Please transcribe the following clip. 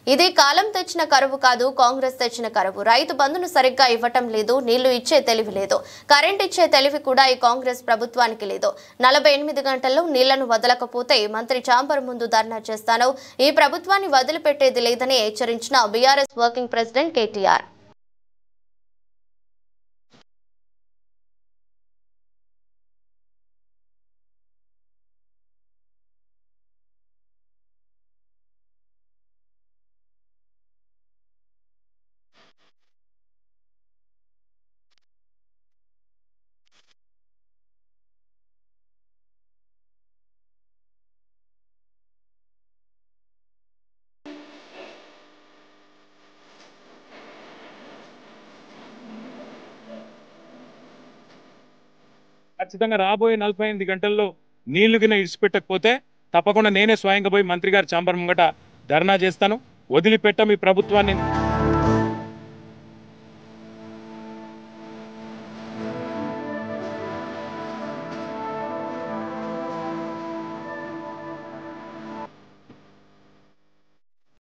ఇది కాలం తెచ్చిన కరువు కాదు, కాంగ్రెస్ తెచ్చిన కరువు. రైతు బంధును సరిగ్గా ఇవ్వటం లేదు, నీళ్లు ఇచ్చే తెలివి లేదు, కరెంట్ ఇచ్చే తెలివి కూడా ఈ కాంగ్రెస్ ప్రభుత్వానికి లేదు. 48 గంటల్లో నీళ్లను వదలకపోతే మంత్రి చాంబర్ ముందు ధర్నా చేస్తాను, ఈ ప్రభుత్వాన్ని వదిలిపెట్టేది లేదని హెచ్చరించిన బీఆర్ఎస్ వర్కింగ్ ప్రెసిడెంట్ కేటీఆర్. ఖచ్చితంగా రాబోయే 48 గంటల్లో నీళ్లు గిన ఇడిచిపెట్టకపోతే తప్పకుండా నేనే స్వయంగా పోయి మంత్రి గారి చాంబర్ ముంగట ధర్నా చేస్తాను. వదిలిపెట్టం ఈ ప్రభుత్వాన్ని.